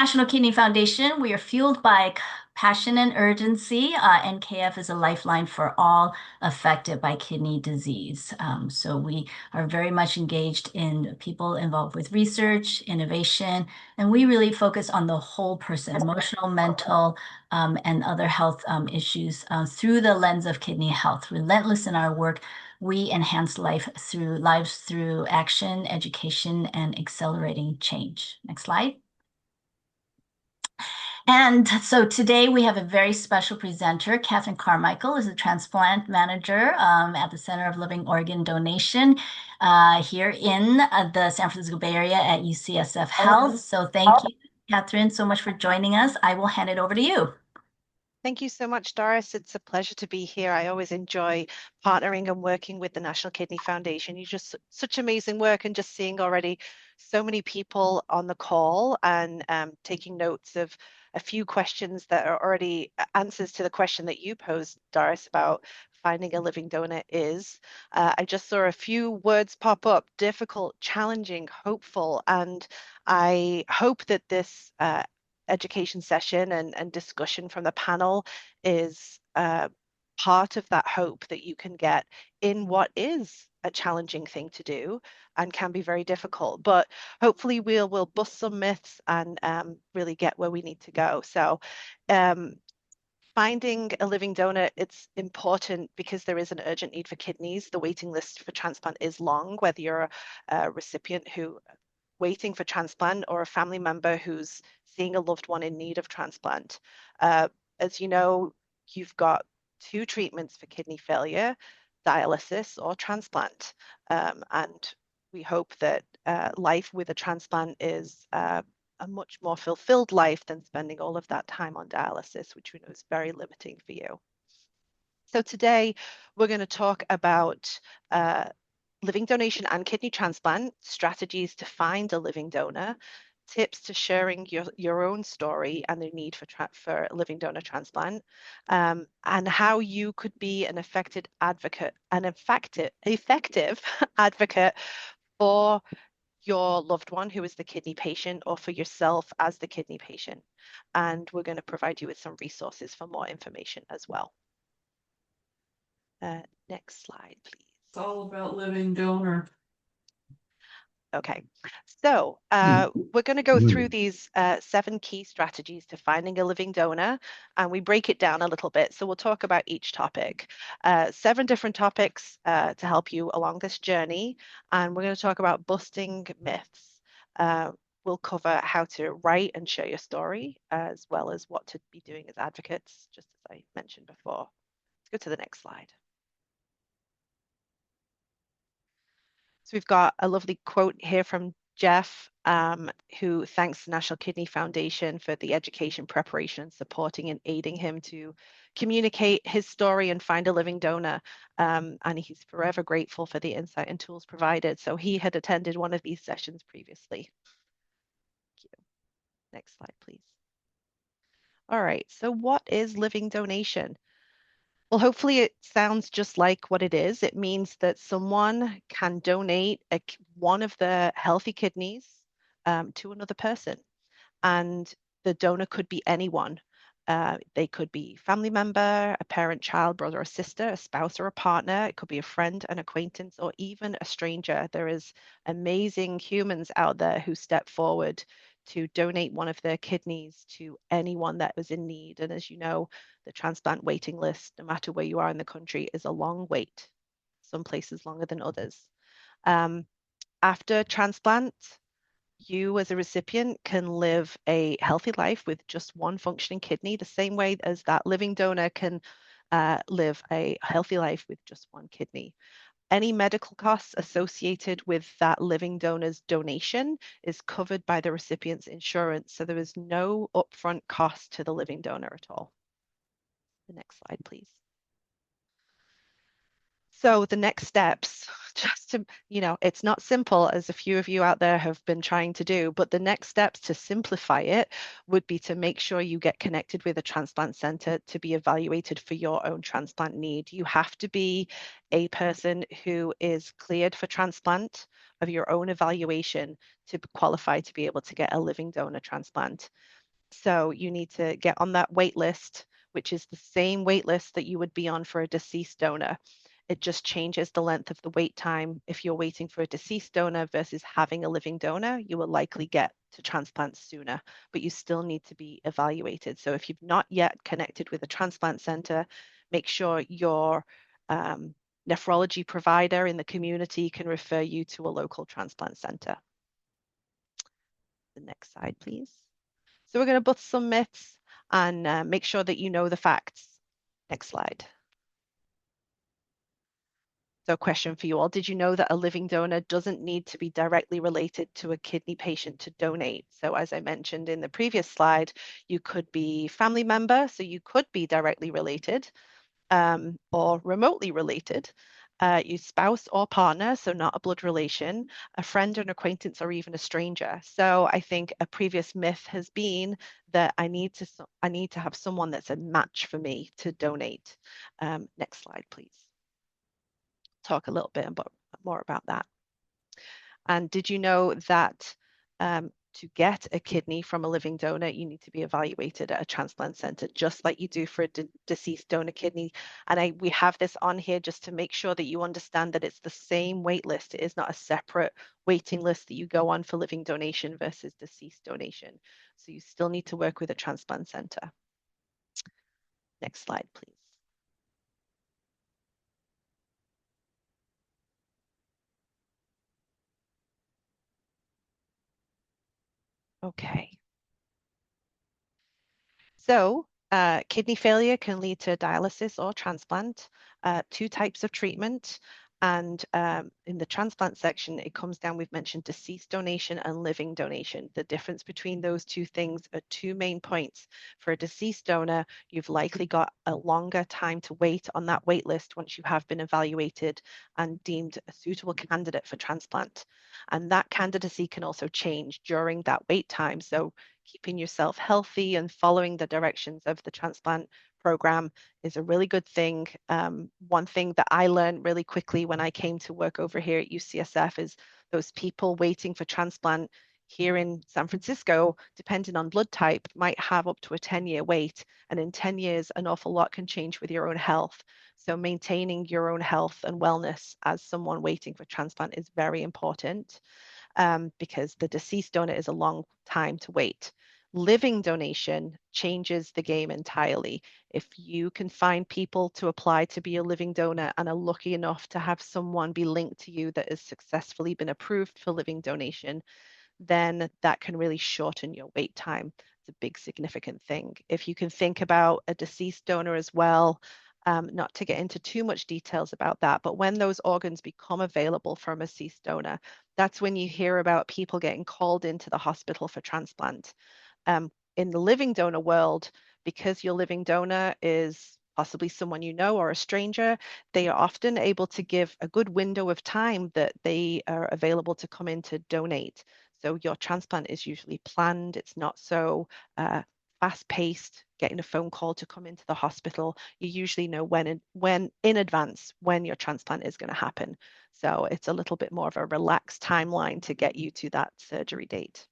National Kidney Foundation, we are fueled by passion and urgency. NKF is a lifeline for all affected by kidney disease. So we are very much engaged in people involved with research, innovation, and we really focus on the whole person, emotional, mental, and other health issues through the lens of kidney health. Relentless in our work, we enhance lives through action, education, and accelerating change. Next slide. And so today we have a very special presenter. Kathryn Carmichael is a transplant manager at the Center of Living Organ Donation here in the San Francisco Bay Area at UCSF Health. So thank you, Kathryn, so much for joining us. I will hand it over to you. Thank you so much, Doris. It's a pleasure to be here. I always enjoy partnering and working with the National Kidney Foundation. You just such amazing work, and just seeing already so many people on the call and taking notes of a few questions that are already answers to the question that you posed, Doris, about finding a living donor is. I just saw a few words pop up: difficult, challenging, hopeful, and I hope that this education session and discussion from the panel is part of that hope that you can get in what is a challenging thing to do and can be very difficult. But hopefully we'll bust some myths and really get where we need to go. So finding a living donor, it's important because there is an urgent need for kidneys. The waiting list for transplant is long, whether you're a recipient who waiting for transplant or a family member who's seeing a loved one in need of transplant. As you know, you've got two treatments for kidney failure, dialysis or transplant. And we hope that life with a transplant is a much more fulfilled life than spending all of that time on dialysis, which we know is very limiting for you. So today we're going to talk about living donation and kidney transplant, strategies to find a living donor, tips to sharing your own story and the need for living donor transplant, and how you could be an effective advocate for your loved one who is the kidney patient or for yourself as the kidney patient. And we're going to provide you with some resources for more information as well. Next slide, please. It's all about living donor. Okay, so we're going to go through these 7 key strategies to finding a living donor, and we break it down a little bit. So we'll talk about each topic. 7 different topics to help you along this journey, and we're going to talk about busting myths. We'll cover how to write and share your story, as well as what to be doing as advocates, just as I mentioned before. Let's go to the next slide. So we've got a lovely quote here from Jeff, who thanks the National Kidney Foundation for the education, preparation, and supporting and aiding him to communicate his story and find a living donor. And he's forever grateful for the insight and tools provided. So he had attended one of these sessions previously. Thank you. Next slide, please. All right, so what is living donation? Well, hopefully it sounds just like what it is. It means that someone can donate one of the healthy kidneys to another person. And the donor could be anyone. They could be family member, a parent, child, brother or sister, a spouse or a partner. It could be a friend, an acquaintance, or even a stranger. There is amazing humans out there who step forward to donate one of their kidneys to anyone that was in need. And as you know, the transplant waiting list, no matter where you are in the country, is a long wait, some places longer than others. After transplant, you as a recipient can live a healthy life with just one functioning kidney, the same way as that living donor can live a healthy life with just one kidney. Any medical costs associated with that living donor's donation is covered by the recipient's insurance, so there is no upfront cost to the living donor at all. The next slide, please. So the next steps, just to, it's not simple as a few of you out there have been trying to do, but the next steps to simplify it would be to make sure you get connected with a transplant center to be evaluated for your own transplant need. You have to be a person who is cleared for transplant of your own evaluation to qualify to be able to get a living donor transplant. So you need to get on that wait list, which is the same wait list that you would be on for a deceased donor. It just changes the length of the wait time. If you're waiting for a deceased donor versus having a living donor, you will likely get to transplant sooner, but you still need to be evaluated. So if you've not yet connected with a transplant center, make sure your nephrology provider in the community can refer you to a local transplant center. The next slide, please. So we're going to bust some myths and make sure that you know the facts. Next slide. So a question for you all. Did you know that a living donor doesn't need to be directly related to a kidney patient to donate? So as I mentioned in the previous slide, you could be family member, so you could be directly related, or remotely related, your spouse or partner, so not a blood relation, a friend, an acquaintance, or even a stranger. So I think a previous myth has been that I need to have someone that's a match for me to donate. Next slide, please. Talk a little bit more about that. And did you know that to get a kidney from a living donor, you need to be evaluated at a transplant center, just like you do for a deceased donor kidney? And we have this on here just to make sure that you understand that it's the same wait list. It is not a separate waiting list that you go on for living donation versus deceased donation. So you still need to work with a transplant center. Next slide, please. Okay. So kidney failure can lead to dialysis or transplant, two types of treatment. And in the transplant section, it comes down, we've mentioned deceased donation and living donation. The difference between those two things are two main points. For a deceased donor, you've likely got a longer time to wait on that wait list once you have been evaluated and deemed a suitable candidate for transplant. And that candidacy can also change during that wait time. So keeping yourself healthy and following the directions of the transplant program is a really good thing. One thing that I learned really quickly when I came to work over here at UCSF is those people waiting for transplant here in San Francisco, depending on blood type, might have up to a 10-year wait. And in 10 years, an awful lot can change with your own health. So maintaining your own health and wellness as someone waiting for transplant is very important. Because the deceased donor is a long time to wait. Living donation changes the game entirely. If you can find people to apply to be a living donor and are lucky enough to have someone be linked to you that has successfully been approved for living donation, then that can really shorten your wait time. It's a big significant thing. If you can think about a deceased donor as well, not to get into too much details about that, but when those organs become available from a deceased donor, that's when you hear about people getting called into the hospital for transplant. In the living donor world, because your living donor is possibly someone you know or a stranger, they are often able to give a good window of time that they are available to come in to donate. So your transplant is usually planned. It's not so fast-paced, getting a phone call to come into the hospital. You usually know when in advance when your transplant is going to happen. So it's a little bit more of a relaxed timeline to get you to that surgery date.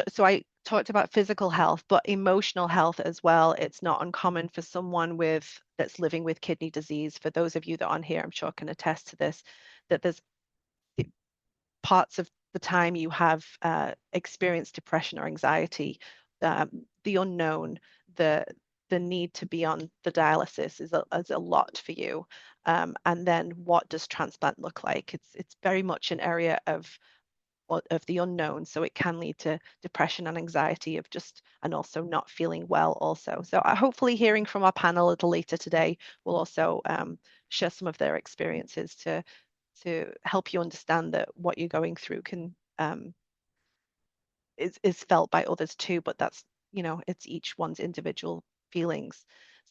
So I talked about physical health, but emotional health as well. It's not uncommon for someone that's living with kidney disease. For those of you that are on here, I'm sure can attest to this, that there's parts of the time you have experienced depression or anxiety, the unknown, the need to be on the dialysis is a lot for you. And then what does transplant look like? It's very much an area of the unknown, so it can lead to depression and anxiety and also not feeling well also. So hopefully hearing from our panel a little later today will also share some of their experiences to help you understand that what you're going through can is felt by others too, but that's it's each one's individual feelings.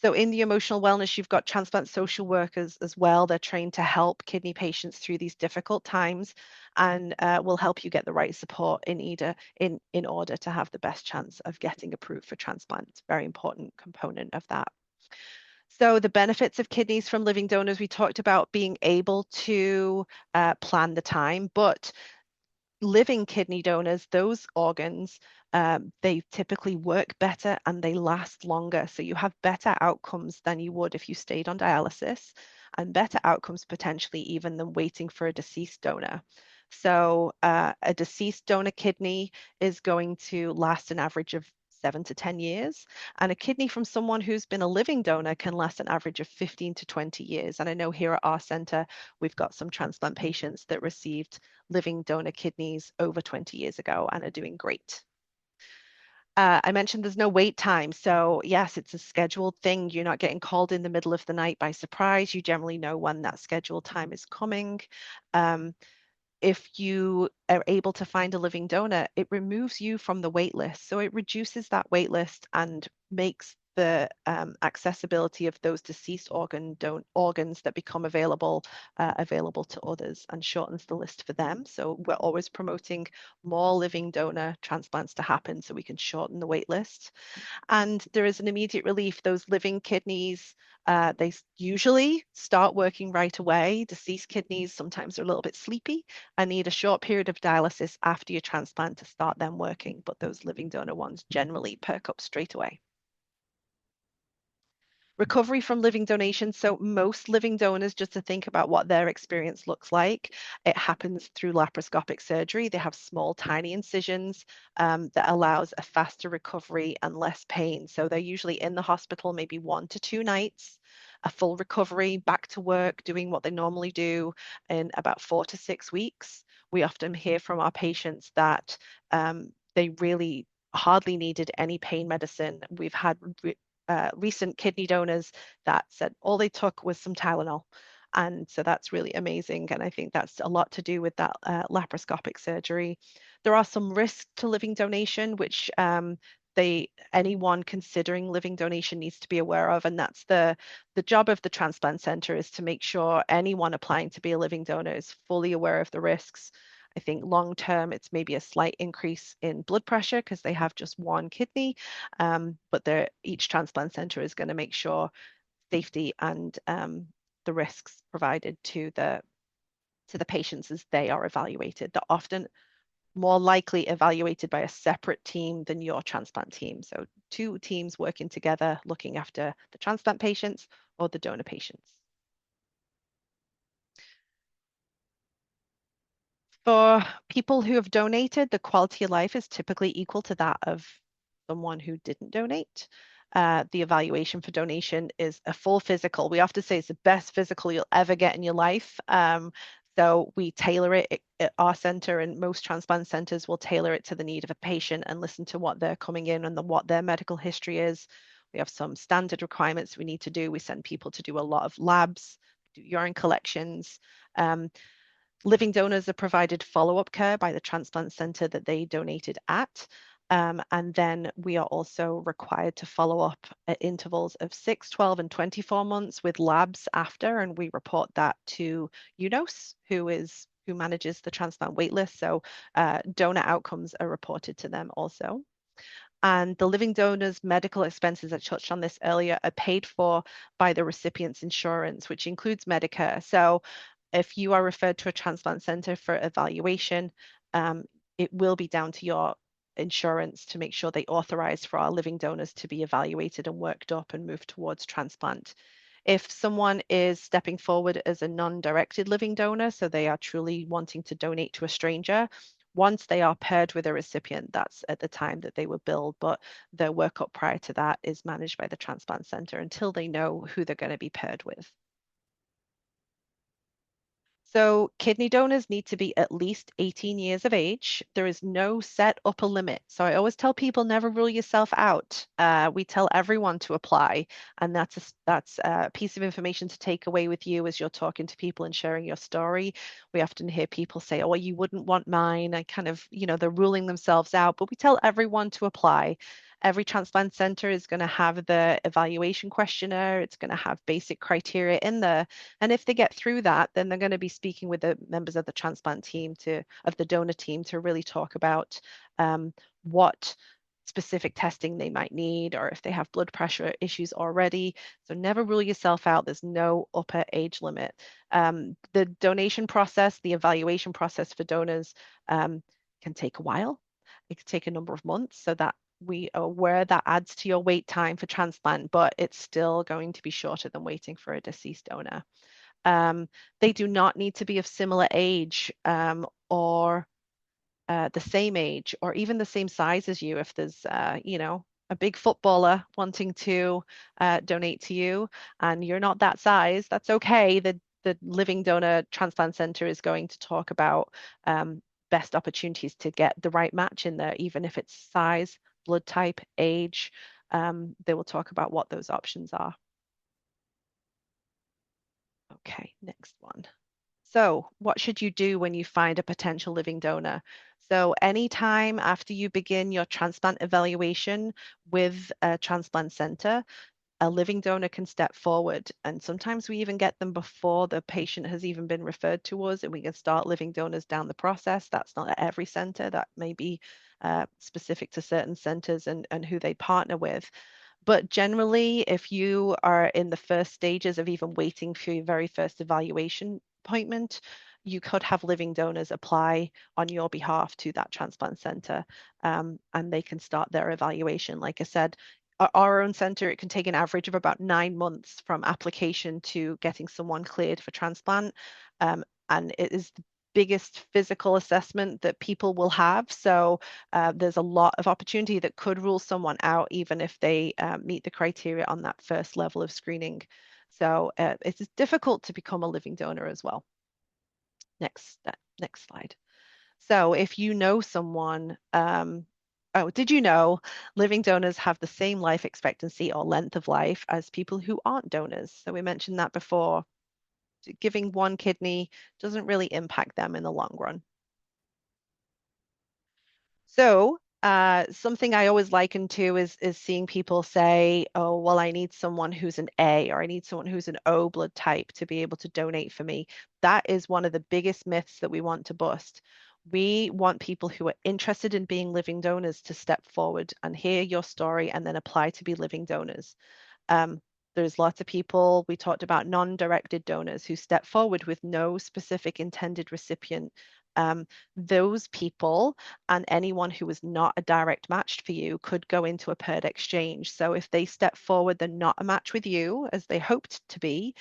So in the emotional wellness, you've got transplant social workers as well. They're trained to help kidney patients through these difficult times and will help you get the right support in order to have the best chance of getting approved for transplant. It's a very important component of that. So the benefits of kidneys from living donors, we talked about being able to plan the time, but living kidney donors, those organs, they typically work better and they last longer. So you have better outcomes than you would if you stayed on dialysis, and better outcomes potentially even than waiting for a deceased donor. So a deceased donor kidney is going to last an average of 7 to 10 years. And a kidney from someone who's been a living donor can last an average of 15 to 20 years. And I know here at our center, we've got some transplant patients that received living donor kidneys over 20 years ago and are doing great. I mentioned there's no wait time. So yes, it's a scheduled thing. You're not getting called in the middle of the night by surprise. You generally know when that scheduled time is coming. Um, if you are able to find a living donor, it removes you from the wait list. So it reduces that wait list and makes the accessibility of those deceased organs that become available to others and shortens the list for them. So we're always promoting more living donor transplants to happen so we can shorten the wait list. And there is an immediate relief. Those living kidneys, they usually start working right away. Deceased kidneys sometimes are a little bit sleepy and need a short period of dialysis after your transplant to start them working, but those living donor ones generally perk up straight away. Recovery from living donation. So most living donors, just to think about what their experience looks like, it happens through laparoscopic surgery. They have small, tiny incisions that allows a faster recovery and less pain. So they're usually in the hospital maybe 1 to 2 nights, a full recovery, back to work, doing what they normally do in about 4 to 6 weeks. We often hear from our patients that they really hardly needed any pain medicine. We've had recent kidney donors that said all they took was some Tylenol. And so that's really amazing. And I think that's a lot to do with that laparoscopic surgery. There are some risks to living donation, which anyone considering living donation needs to be aware of. And that's the job of the transplant center is to make sure anyone applying to be a living donor is fully aware of the risks. I think long term, it's maybe a slight increase in blood pressure because they have just one kidney, but each transplant center is going to make sure safety and the risks provided to the patients as they are evaluated. They're often more likely evaluated by a separate team than your transplant team. So two teams working together, looking after the transplant patients or the donor patients. For people who have donated, the quality of life is typically equal to that of someone who didn't donate. The evaluation for donation is a full physical. We often say it's the best physical you'll ever get in your life. So we tailor it at our center, and most transplant centers will tailor it to the need of a patient and listen to what they're coming in and what their medical history is. We have some standard requirements we need to do. We send people to do a lot of labs, do urine collections. Living donors are provided follow-up care by the transplant center that they donated at. And then we are also required to follow up at intervals of 6, 12, and 24 months with labs after, and we report that to UNOS, who manages the transplant waitlist. So donor outcomes are reported to them also. And the living donor's medical expenses, I touched on this earlier, are paid for by the recipient's insurance, which includes Medicare. So if you are referred to a transplant center for evaluation, it will be down to your insurance to make sure they authorize for our living donors to be evaluated and worked up and moved towards transplant. If someone is stepping forward as a non-directed living donor, so they are truly wanting to donate to a stranger, once they are paired with a recipient, that's at the time that they were billed, but the workup prior to that is managed by the transplant center until they know who they're going to be paired with. So kidney donors need to be at least 18 years of age. There is no set upper limit. So I always tell people never rule yourself out. We tell everyone to apply, and that's a piece of information to take away with you as you're talking to people and sharing your story. We often hear people say, "Oh, you wouldn't want mine." I kind of, they're ruling themselves out, but we tell everyone to apply. Every transplant center is going to have the evaluation questionnaire. It's going to have basic criteria in there. And if they get through that, then they're going to be speaking with the members of the transplant team of the donor team to really talk about what specific testing they might need, or if they have blood pressure issues already. So never rule yourself out. There's no upper age limit. The donation process, the evaluation process for donors can take a while. It can take a number of months, so that we are aware that adds to your wait time for transplant, but it's still going to be shorter than waiting for a deceased donor. They do not need to be of similar age or the same age or even the same size as you. If there's, a big footballer wanting to donate to you and you're not that size, that's okay. The Living Donor Transplant Center is going to talk about best opportunities to get the right match in there, even if it's size, blood type, age. They will talk about what those options are. Okay, next one. So, what should you do when you find a potential living donor? So, anytime after you begin your transplant evaluation with a transplant center, a living donor can step forward. And sometimes we even get them before the patient has even been referred to us, and we can start living donors down the process. That's not at every center, that may be specific to certain centers and who they partner with. But generally, if you are in the first stages of even waiting for your very first evaluation appointment, you could have living donors apply on your behalf to that transplant center, and they can start their evaluation. Like I said, our own center, it can take an average of about 9 months from application to getting someone cleared for transplant. And it is the biggest physical assessment that people will have. So there's a lot of opportunity that could rule someone out, even if they meet the criteria on that first level of screening. So it's difficult to become a living donor as well. Next slide. So if you know someone, did you know living donors have the same life expectancy or length of life as people who aren't donors? So we mentioned that before. Giving one kidney doesn't really impact them in the long run. So something I always liken to is seeing people say, oh, well, I need someone who's an A or I need someone who's an O blood type to be able to donate for me. That is one of the biggest myths that we want to bust. We want people who are interested in being living donors to step forward and hear your story and then apply to be living donors. There's lots of people, we talked about non-directed donors who step forward with no specific intended recipient. Those people and anyone who is not a direct match for you could go into a paired exchange. So if they step forward, they're not a match with you as they hoped to be,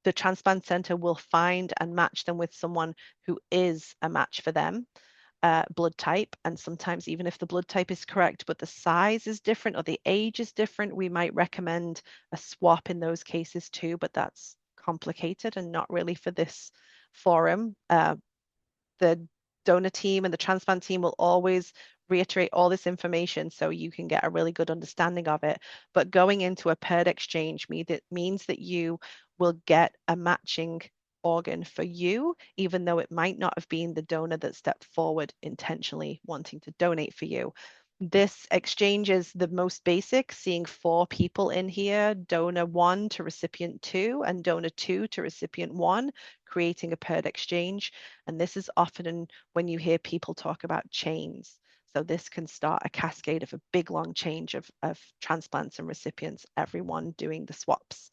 the transplant center will find and match them with someone who is a match for them. Blood type, and sometimes even if the blood type is correct but the size is different or the age is different, we might recommend a swap in those cases too, but that's complicated and not really for this forum. The donor team and the transplant team will always reiterate all this information so you can get a really good understanding of it. But going into a paired exchange means that you will get a matching organ for you, even though it might not have been the donor that stepped forward intentionally wanting to donate for you. This exchange is the most basic, seeing 4 people in here, donor 1 to recipient 2 and donor 2 to recipient 1, creating a paired exchange. And this is often when you hear people talk about chains. So this can start a cascade of a big long change of transplants and recipients, everyone doing the swaps.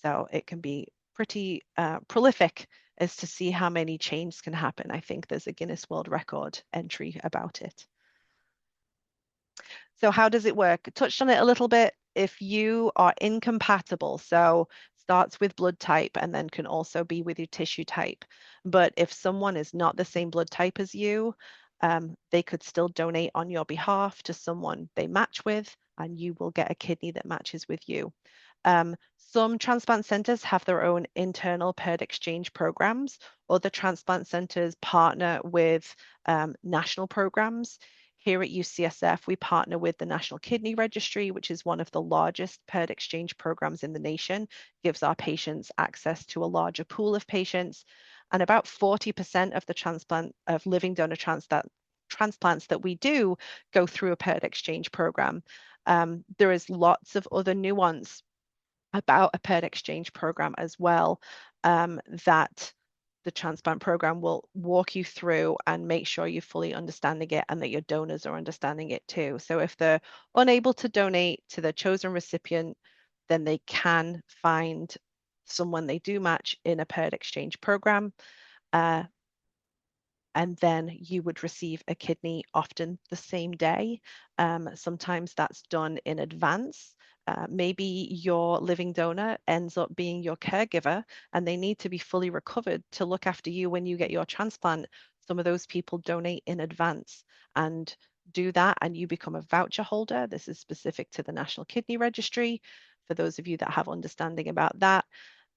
So it can be pretty prolific as to see how many chains can happen. I think there's a Guinness World Record entry about it. So how does it work? I touched on it a little bit. If you are incompatible, so starts with blood type and then can also be with your tissue type. But if someone is not the same blood type as you, they could still donate on your behalf to someone they match with, and you will get a kidney that matches with you. Some transplant centers have their own internal paired exchange programs. Other transplant centers partner with national programs. Here at UCSF, we partner with the National Kidney Registry, which is one of the largest paired exchange programs in the nation, gives our patients access to a larger pool of patients. And about 40% of the living donor transplants that we do go through a paired exchange program. There is lots of other nuance about a paired exchange program as well, that the transplant program will walk you through and make sure you're fully understanding it and that your donors are understanding it too. So if they're unable to donate to the chosen recipient, then they can find someone they do match in a paired exchange program. Uh, and then you would receive a kidney often the same day. Sometimes that's done in advance. Maybe your living donor ends up being your caregiver and they need to be fully recovered to look after you when you get your transplant. Some of those people donate in advance and do that, and you become a voucher holder. This is specific to the National Kidney Registry. For those of you that have understanding about that,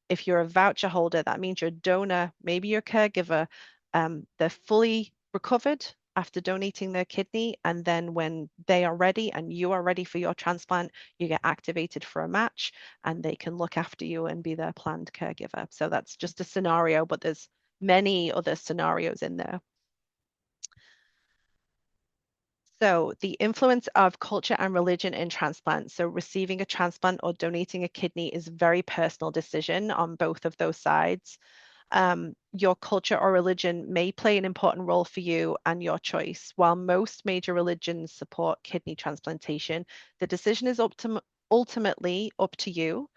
if you're a voucher holder, that means your donor, maybe your caregiver, they're fully recovered after donating their kidney. And then when they are ready and you are ready for your transplant, you get activated for a match and they can look after you and be their planned caregiver. So that's just a scenario, but there's many other scenarios in there. So the influence of culture and religion in transplant. So receiving a transplant or donating a kidney is a very personal decision on both of those sides. Your culture or religion may play an important role for you and your choice. While most major religions support kidney transplantation, the decision is ultimately up to you.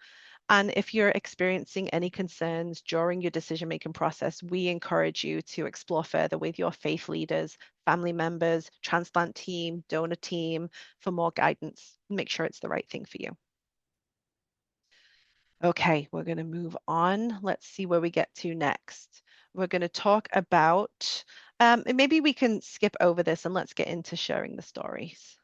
And if you're experiencing any concerns during your decision-making process, we encourage you to explore further with your faith leaders, family members, transplant team, donor team for more guidance. Make sure it's the right thing for you. Okay, we're going to move on. Let's see where we get to next. We're going to talk about, and maybe we can skip over this and let's get into sharing the stories.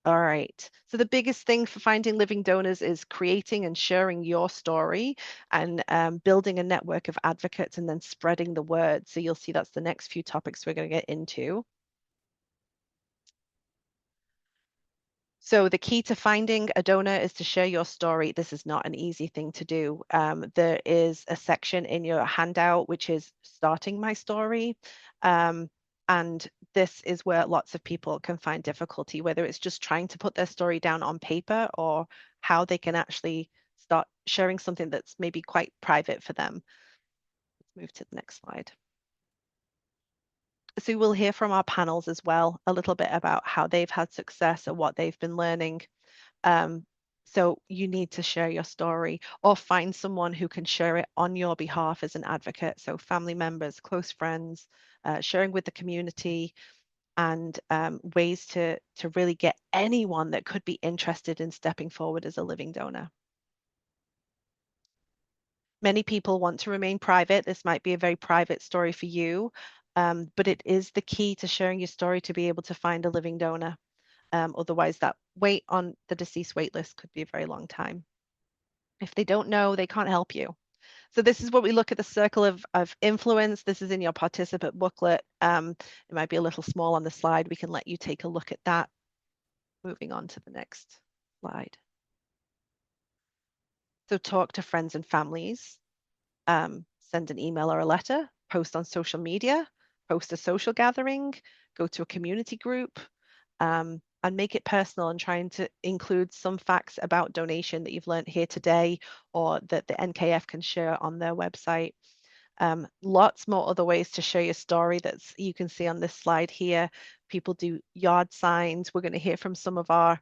All right. So the biggest thing for finding living donors is creating and sharing your story and building a network of advocates and then spreading the word. So you'll see that's the next few topics we're going to get into. So the key to finding a donor is to share your story. This is not an easy thing to do. There is a section in your handout which is starting my story. And this is where lots of people can find difficulty, whether it's just trying to put their story down on paper or how they can actually start sharing something that's maybe quite private for them. Let's move to the next slide. So we'll hear from our panels as well, a little bit about how they've had success or what they've been learning. So you need to share your story or find someone who can share it on your behalf as an advocate. So family members, close friends, sharing with the community, and ways to really get anyone that could be interested in stepping forward as a living donor. Many people want to remain private. This might be a very private story for you, but it is the key to sharing your story to be able to find a living donor. Otherwise, that wait on the deceased wait list could be a very long time. If they don't know, they can't help you. So this is what we look at the circle of influence. This is in your participant booklet. It might be a little small on the slide. We can let you take a look at that. Moving on to the next slide. So talk to friends and families. Send an email or a letter, post on social media, host a social gathering, go to a community group, and make it personal and trying to include some facts about donation that you've learned here today or that the NKF can share on their website. Lots more other ways to share your story that's you can see on this slide here. People do yard signs. We're going to hear from some of our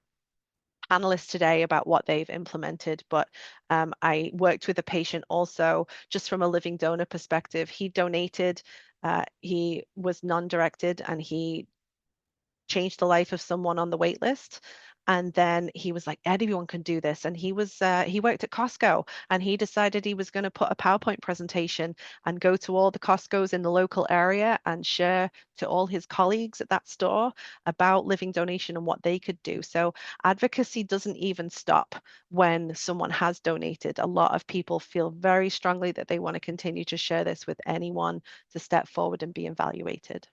panelists today about what they've implemented, but I worked with a patient also just from a living donor perspective. He donated, he was non-directed and he changed the life of someone on the wait list. And then he was like, anyone can do this. And he worked at Costco and he decided he was going to put a PowerPoint presentation and go to all the Costco's in the local area and share to all his colleagues at that store about living donation and what they could do. So advocacy doesn't even stop when someone has donated. A lot of people feel very strongly that they want to continue to share this with anyone to step forward and be evaluated.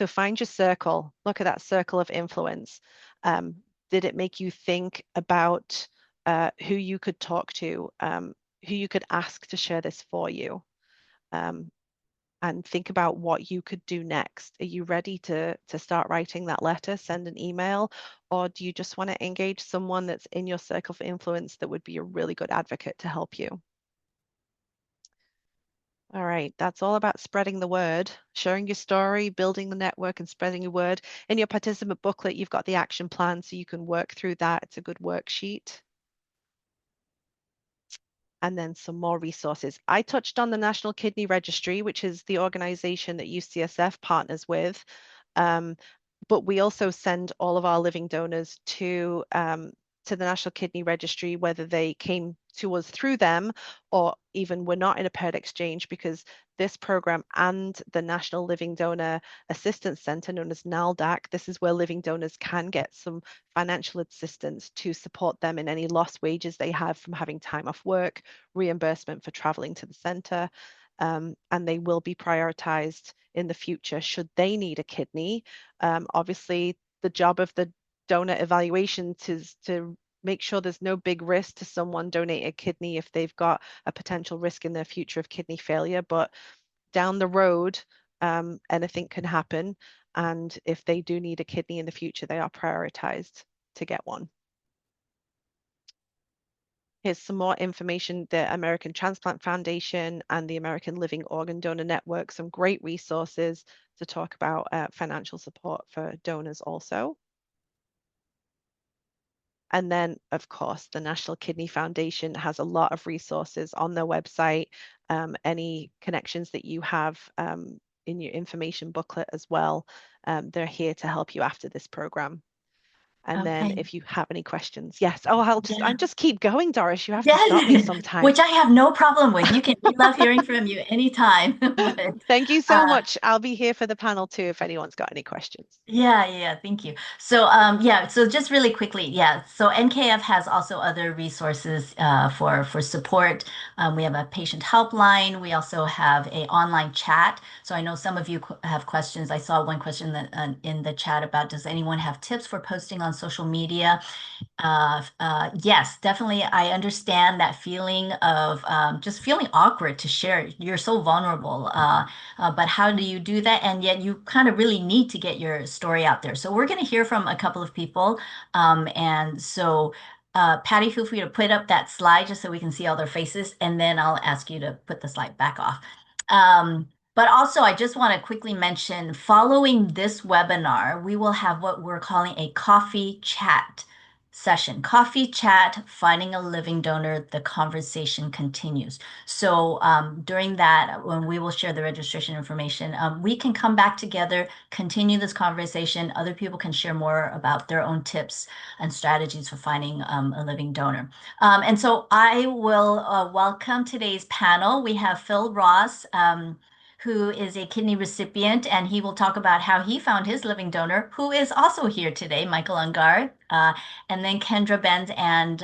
So find your circle. Look at that circle of influence. Did it make you think about who you could talk to, who you could ask to share this for you? and think about what you could do next. Are you ready to start writing that letter, send an email, or do you just want to engage someone that's in your circle of influence that would be a really good advocate to help you? All right, that's all about spreading the word, sharing your story, building the network, and spreading your word. In your participant booklet, you've got the action plan so you can work through that. It's a good worksheet. And then some more resources. I touched on the National Kidney Registry, which is the organization that UCSF partners with. Um, but we also send all of our living donors to the National Kidney Registry, whether they came to us through them or even were not in a paired exchange, because this program and the National Living Donor Assistance Center, known as NALDAC, this is where living donors can get some financial assistance to support them in any lost wages they have from having time off work, reimbursement for traveling to the center, and they will be prioritized in the future should they need a kidney. Obviously, the job of the donor evaluation is to make sure there's no big risk to someone donating a kidney if they've got a potential risk in their future of kidney failure. But down the road, anything can happen. And if they do need a kidney in the future, they are prioritized to get one. Here's some more information, the American Transplant Foundation and the American Living Organ Donor Network, some great resources to talk about financial support for donors also. And then, of course, the National Kidney Foundation has a lot of resources on their website. Any connections that you have in your information booklet as well, they're here to help you after this program. And then Okay. if you have any questions, yes. Oh, I Yeah. just keep going, Doris. You have to stop me Yeah. sometime. Which I have no problem with. We love hearing from you anytime. But Thank you so uh, much. I'll be here for the panel too if anyone's got any questions. yeah, thank you. So, yeah, so just really quickly, yeah. So NKF has also other resources for support. We have a patient helpline. We also have a online chat. So I know some of you have questions. I saw one question that in the chat about does anyone have tips for posting on social media? Yes, definitely. I understand that feeling of just feeling awkward to share. You're so vulnerable. But how do you do that? And yet you kind of really need to get your story out there. So we're going to hear from a couple of people. And so, Patty, feel free to put up that slide just so we can see all their faces. And then I'll ask you to put the slide back off. But also, I just want to quickly mention following this webinar, we will have what we're calling a coffee chat session. Coffee chat, finding a living donor, the conversation continues. So during that, when we will share the registration information, we can come back together, continue this conversation. Other people can share more about their own tips and strategies for finding a living donor. And so I will welcome today's panel. We have Phil Ross. Who is a kidney recipient, and he will talk about how he found his living donor, who is also here today, Michael Ungar. And then Kendra Benz and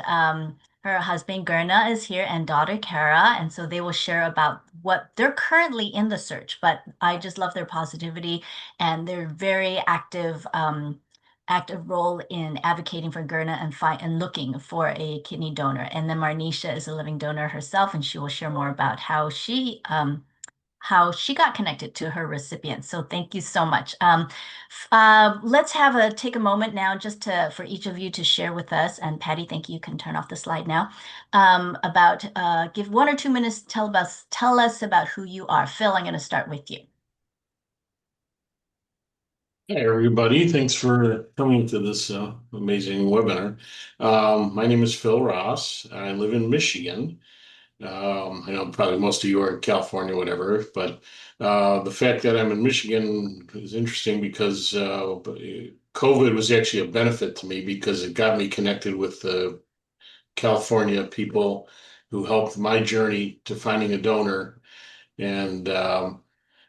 her husband Gerna is here and daughter Kara. And so they will share about what they're currently in the search, but I just love their positivity and their very active role in advocating for Gerna and looking for a kidney donor. And then Marnisha is a living donor herself, and she will share more about how she got connected to her recipient. So thank you so much. Let's take a moment now just for each of you to share with us. And Patty, thank you. You can turn off the slide now. About give 1 or 2 minutes. Tell us about who you are. Phil, I'm going to start with you. Hi, everybody. Thanks for coming to this amazing webinar. My name is Phil Ross. I live in Michigan. I know probably most of you are in California, whatever, but the fact that I'm in Michigan is interesting because COVID was actually a benefit to me because it got me connected with the California people who helped my journey to finding a donor. And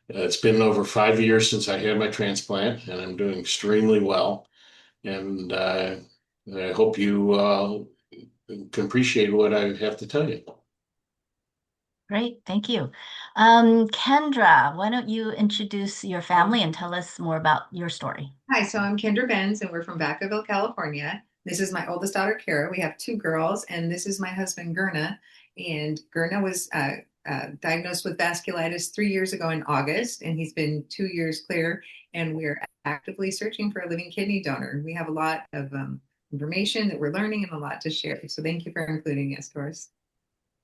it's been over 5 years since I had my transplant, and I'm doing extremely well. And I hope you can appreciate what I have to tell you. Great, thank you. Kendra, why don't you introduce your family and tell us more about your story? Hi, so I'm Kendra Benz, and we're from Vacaville, California. This is my oldest daughter, Kara. We have two girls, and this is my husband, Gerna. And Gerna was diagnosed with vasculitis 3 years ago in August, and he's been 2 years clear. And we're actively searching for a living kidney donor. We have a lot of information that we're learning and a lot to share. So thank you for including us, Doris.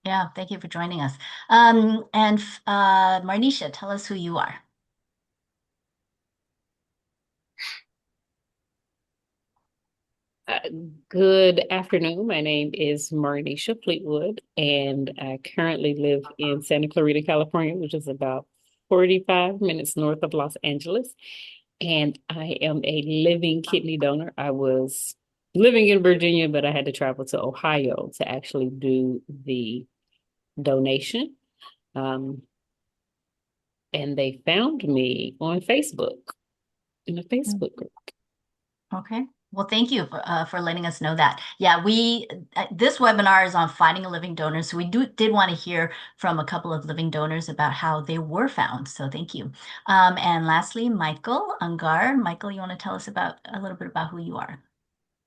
Yeah, thank you for joining us. And Marnisha, tell us who you are. Good afternoon. My name is Marnisha Fleetwood, and I currently live in Santa Clarita, California, which is about 45 minutes north of Los Angeles. And I am a living kidney donor. I was living in Virginia, but I had to travel to Ohio to actually do the donation. And they found me on Facebook in a Facebook group. Okay. Well, thank you for letting us know that. Yeah, this webinar is on finding a living donor. So we did want to hear from a couple of living donors about how they were found. So thank you. And lastly, Michael Ungar. Michael, you want to tell us a little bit about who you are?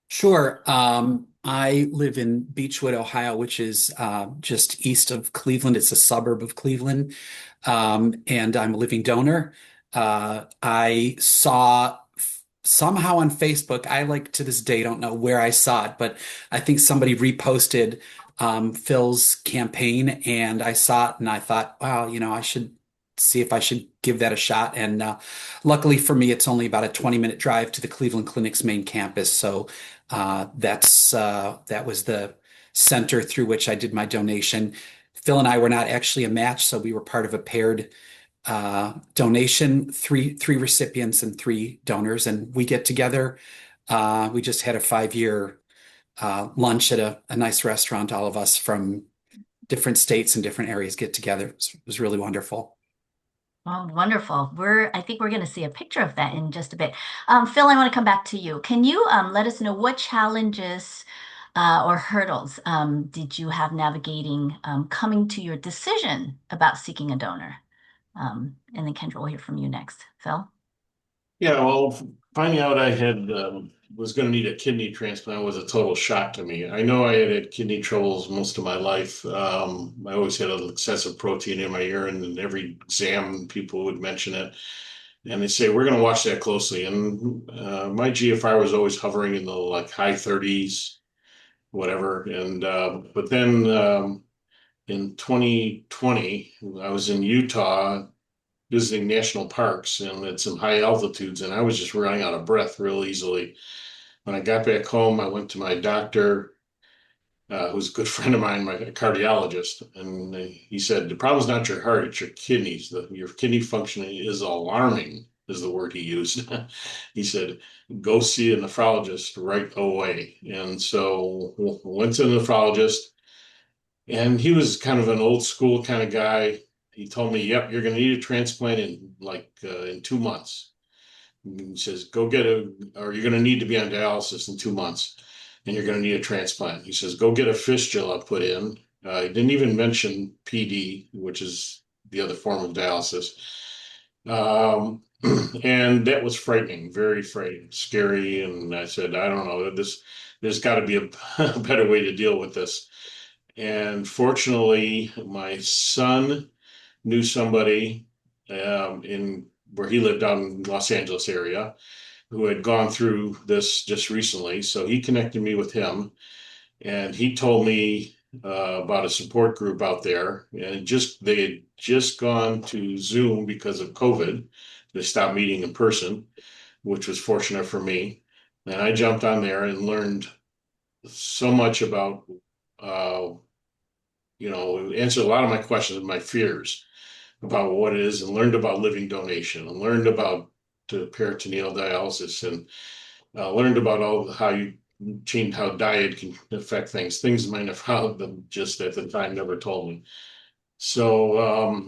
Sure. I live in Beechwood, Ohio, which is just east of Cleveland. It's a suburb of Cleveland. And I'm a living donor. I saw somehow on Facebook, I to this day don't know where I saw it, but I think somebody reposted Phil's campaign, and I saw it and I thought, wow, I should see if I should give that a shot. And luckily for me, it's only about a 20-minute drive to the Cleveland Clinic's main campus. So that was the center through which I did my donation. Phil and I were not actually a match, so we were part of a paired donation, three recipients and 3 donors, and we get together. We just had a 5-year lunch at a nice restaurant. All of us from different states and different areas get together. It was really wonderful. Oh, wonderful. I think we're going to see a picture of that in just a bit. Phil, I want to come back to you. Can you let us know what challenges or hurdles did you have navigating coming to your decision about seeking a donor? And then Kendra will hear from you next. Phil? Yeah, well, finding out I had was going to need a kidney transplant was a total shock to me. I know I had kidney troubles most of my life. I always had an excessive protein in my urine, and every exam people would mention it. And they say, we're going to watch that closely. And my GFR was always hovering in the high 30s, whatever. And but then in 2020, I was in Utah visiting national parks and at some high altitudes, and I was just running out of breath real easily. When I got back home, I went to my doctor, who's a good friend of mine, my cardiologist, and he said, the problem's not your heart, it's your kidneys. Your kidney functioning is alarming, is the word he used. He said, go see a nephrologist right away. And so went to the nephrologist, and he was kind of an old school kind of guy. He told me, yep, you're going to need a transplant in 2 months. He says, or you're going to need to be on dialysis in 2 months, and you're going to need a transplant. He says, go get a fistula put in. He didn't even mention PD, which is the other form of dialysis. And that was frightening, very frightening, scary. And I said, I don't know, there's got to be a better way to deal with this. And fortunately, my son knew somebody in where he lived out in Los Angeles area who had gone through this just recently. So he connected me with him, and he told me about a support group out there. And they had just gone to Zoom because of COVID. They stopped meeting in person, which was fortunate for me. And I jumped on there and learned so much about, answered a lot of my questions and my fears about what it is, and learned about living donation, and learned about peritoneal dialysis, and learned about how you change, how diet can affect things my nephrologist just at the time never told me. So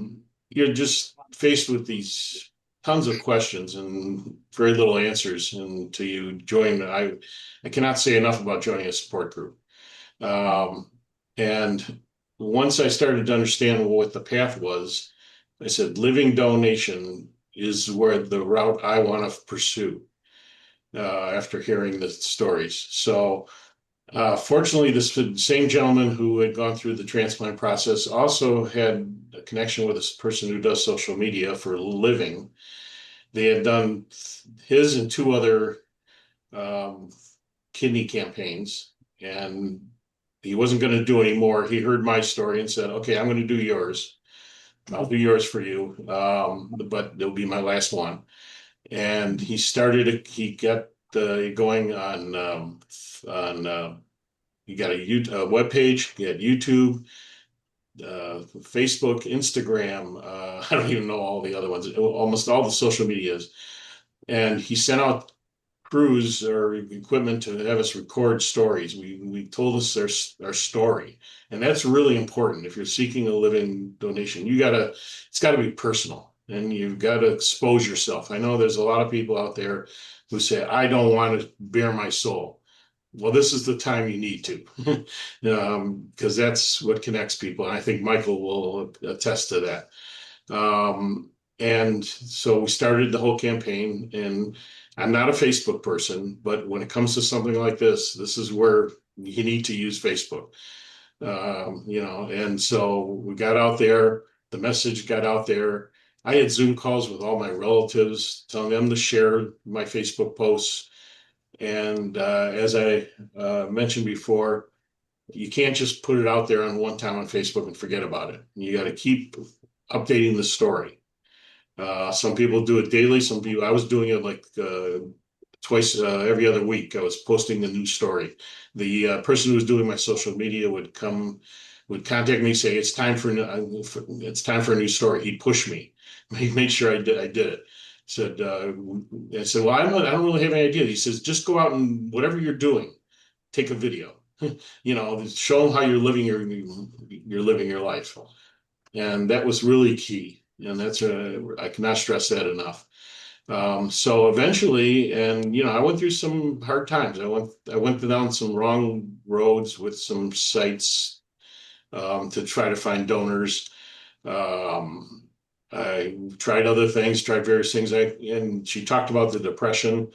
you're just faced with these tons of questions and very little answers. And to you join, I cannot say enough about joining a support group. And once I started to understand what the path was, I said, living donation is where the route I want to pursue after hearing the stories. So Fortunately, this same gentleman who had gone through the transplant process also had a connection with a person who does social media for a living. They had done his and two other um, kidney campaigns, and he wasn't going to do any more. He heard my story and said, "Okay, I'm going to do yours. I'll do yours for you, but it'll be my last one." And he got going on you got a web page, you got YouTube, Facebook, Instagram. I don't even know all the other ones. Almost all the social medias. And he sent out crews or equipment to have us record stories. We told us our story, and that's really important. If you're seeking a living donation, it's got to be personal, and you've got to expose yourself. I know there's a lot of people out there who say, "I don't want to bare my soul." Well, this is the time you need to, because that's what connects people. And I think Michael will attest to that. And so we started the whole campaign, and I'm not a Facebook person, but when it comes to something like this is where you need to use Facebook. And so we got out there, the message got out there. I had Zoom calls with all my relatives, telling them to share my Facebook posts. And as I mentioned before, you can't just put it out there on one time on Facebook and forget about it. You got to keep updating the story. Some people do it daily. Some people, I was doing it like twice every other week. I was posting the new story. The person who was doing my social media would contact me, say it's time for a new story. He'd push me. He made sure I did it. I said, well, I don't really have any idea. He says, just go out and whatever you're doing, take a video. Show them how you're living your life. And that was really key. And I cannot stress that enough. So eventually, and I went through some hard times. I went down some wrong roads with some sites to try to find donors. I tried other things, tried various things. And she talked about the depression.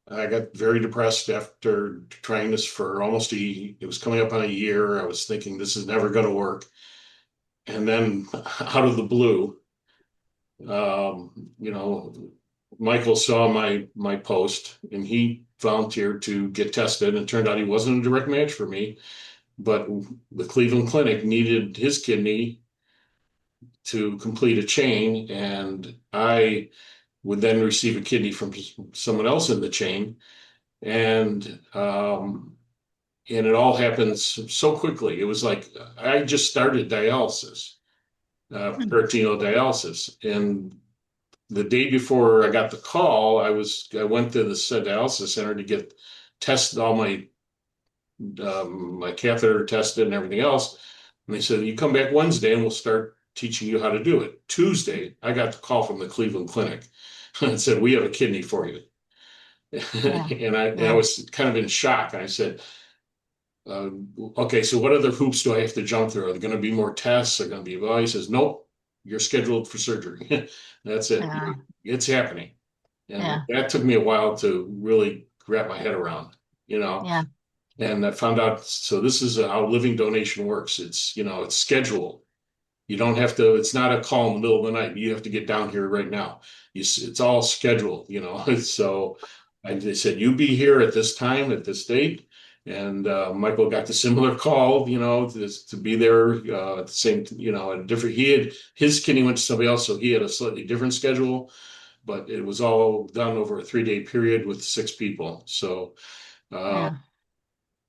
I got very depressed after trying this for it was coming up on a year. I was thinking this is never going to work. And then out of the blue, you know, Michael saw my post and he volunteered to get tested, and it turned out he wasn't a direct match for me, but the Cleveland Clinic needed his kidney to complete a chain, and I would then receive a kidney from someone else in the chain, and it all happened so quickly. It was like I just started dialysis, peritoneal dialysis, and the day before I got the call, I went to the dialysis center to get tested, all my catheter tested and everything else. And they said, you come back Wednesday and we'll start teaching you how to do it. Tuesday, I got the call from the Cleveland Clinic and said, we have a kidney for you. Yeah. And I was kind of in shock. And I said, okay, so what other hoops do I have to jump through? Are there going to be more tests? Are going to be, well, he says, nope, you're scheduled for surgery. That's it. Yeah. It's happening. And Yeah. that took me a while to really wrap my head around, Yeah. and I found out, so this is how living donation works. It's scheduled. You don't have to, it's not a call in the middle of the night. You have to get down here right now. It's all scheduled, So they said, you be here at this time, at this date. And Michael got the similar call, to be there at the same, at a different, his kidney went to somebody else, so he had a slightly different schedule, but it was all done over a 3-day period with 6 people. So Yeah.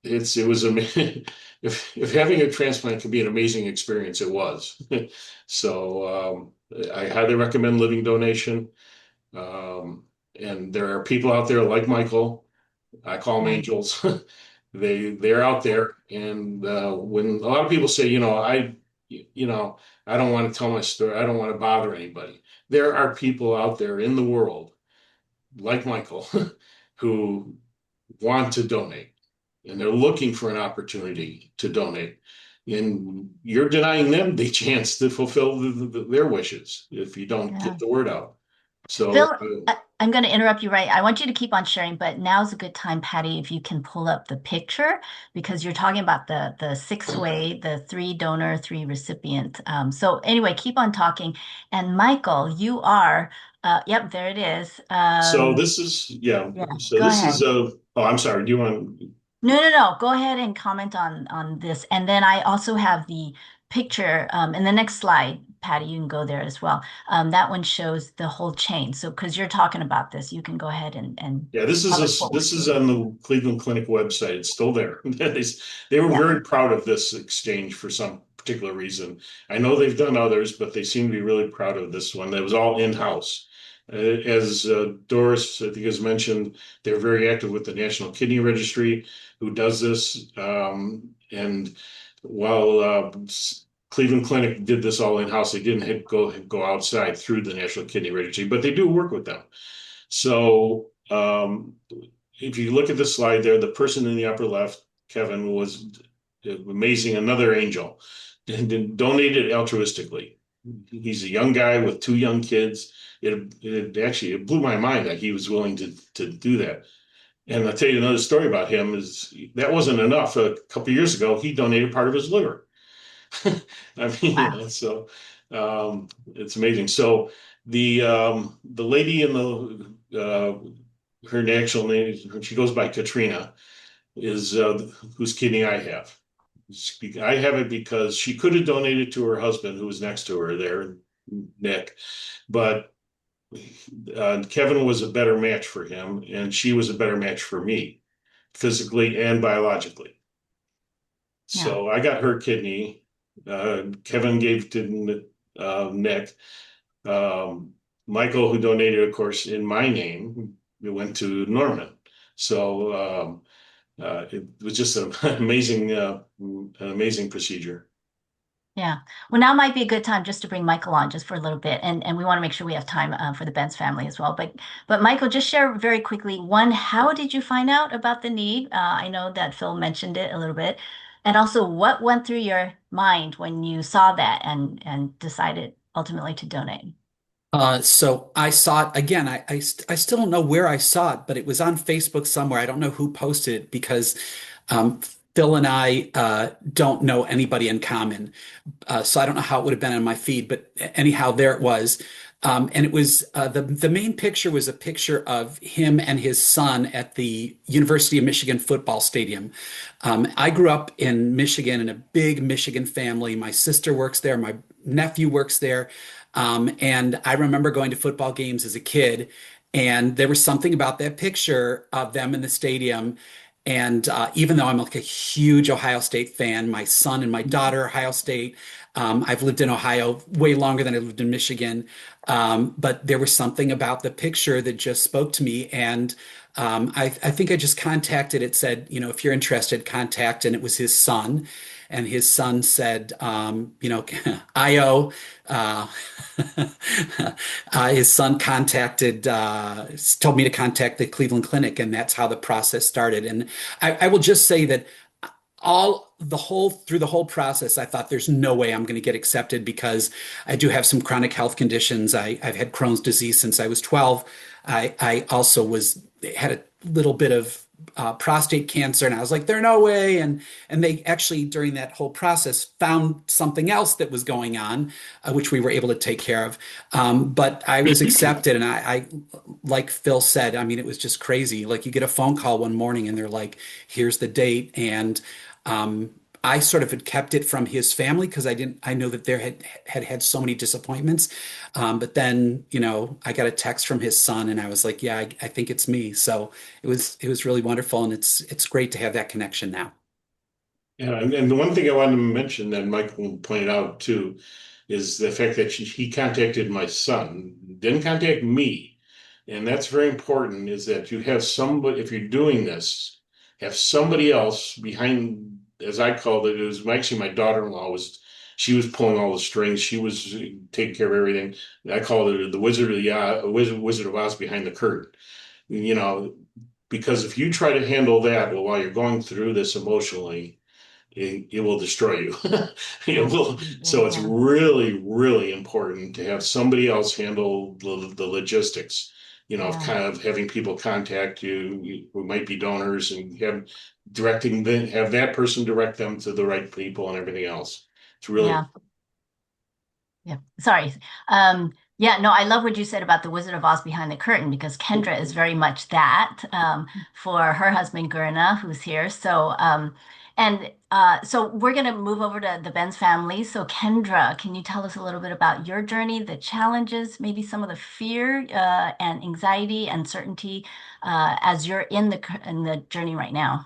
it was amazing. If having a transplant can be an amazing experience, it was. So I highly recommend living donation. And there are people out there like Michael. I call them Yeah. angels. They're out there, and when a lot of people say, I don't want to tell my story, I don't want to bother anybody. There are people out there in the world like Michael who want to donate, and they're looking for an opportunity to donate. And you're denying them the chance to fulfill their wishes if you don't Yeah. get the word out. So Phil, I'm going to interrupt you right. I want you to keep on sharing, but now's a good time, Patty, if you can pull up the picture because you're talking about the six way, the three donor, three recipient. So anyway, keep on talking. And Michael, you are, yep, there it is. So this is, yeah. Yeah, So go this is ahead. oh, I'm sorry. Do you want? No, no, no. Go ahead and comment on this. And then I also have the picture in the next slide. Patty, you can go there as well. That one shows the whole chain. So because you're talking about this, you can go ahead and Yeah, tell us what we're this is seeing. on the Cleveland Clinic website. It's still there. They were Yeah, very proud of this exchange for some particular reason. I know they've done others, but they seem to be really proud of this one. That was all in-house. As Doris, I think, has mentioned, they're very active with the National Kidney Registry, who does this. And while Cleveland Clinic did this all in-house, they didn't go outside through the National Kidney Registry, but they do work with them. So if you look at the slide there, the person in the upper left, Kevin, was amazing, another angel, and donated altruistically. He's a young guy with two young kids. It blew my mind that he was willing to do that. And I'll tell you another story about him is that wasn't enough. A couple of years ago, he donated part of his liver. I mean, wow. so it's amazing. So the lady in the her actual name, she goes by Katrina, is whose kidney I have. I have it because she could have donated to her husband, who was next to her there, Nick, but Kevin was a better match for him, and she was a better match for me, physically and biologically. Yeah. So I got her kidney. Kevin gave to Nick. Michael, who donated, of course, in my name, it went to Norman. So it was just an amazing procedure. Yeah. Well, now might be a good time just to bring Michael on just for a little bit, and we want to make sure we have time for the Benz family as well. But Michael, just share very quickly. One, how did you find out about the need? I know that Phil mentioned it a little bit, and also what went through your mind when you saw that and decided ultimately to donate? So I saw it again. I still don't know where I saw it, but it was on Facebook somewhere. I don't know who posted it because um, Phil and I don't know anybody in common. So I don't know how it would have been on my feed, but anyhow, there it was. And it was the main picture was a picture of him and his son at the University of Michigan football stadium. I grew up in Michigan in a big Michigan family. My sister works there. My nephew works there. And I remember going to football games as a kid, and there was something about that picture of them in the stadium. And even though I'm like a huge Ohio State fan, my son and my daughter are Ohio State. I've lived in Ohio way longer than I lived in Michigan. But there was something about the picture that just spoke to me. And I think I just contacted, it said, if you're interested, contact. And it was his son. And his son said, IO, uh, his son told me to contact the Cleveland Clinic, and that's how the process started. And I will just say that through the whole process, I thought there's no way I'm going to get accepted because I do have some chronic health conditions. I've had Crohn's disease since I was 12. I also had a little bit of prostate cancer, and I was like, "There's no way." And they actually during that whole process found something else that was going on, which we were able to take care of. But I was accepted, and like Phil said, I mean, it was just crazy. Like you get a phone call one morning, and they're like, "Here's the date," and I sort of had kept it from his family because I know that there had so many disappointments. But then, I got a text from his son and I was like, yeah, I think it's me. So it was really wonderful. And it's great to have that connection now. Yeah, and the one thing I wanted to mention that Michael pointed out too is the fact that he contacted my son, didn't contact me. And that's very important is that you have somebody, if you're doing this, have somebody else behind, as I called it, it was actually my daughter-in-law she was pulling all the strings. She was taking care of everything. I called it the Wizard of Oz behind the curtain. You know, because if you try to handle that while you're going through this emotionally, it will destroy you. It will. So it's Yeah. really, really important to have somebody else handle the logistics Yeah. kind of having people contact you who might be donors and have that person direct them to the right people and everything else. It's really Yeah. Yeah. Sorry. Yeah, no, I love what you said about the Wizard of Oz behind the curtain because Kendra is very much that for her husband Gerna, who's here. So we're going to move over to the Benz family. So Kendra, can you tell us a little bit about your journey, the challenges, maybe some of the fear and anxiety and uncertainty as you're in the journey right now?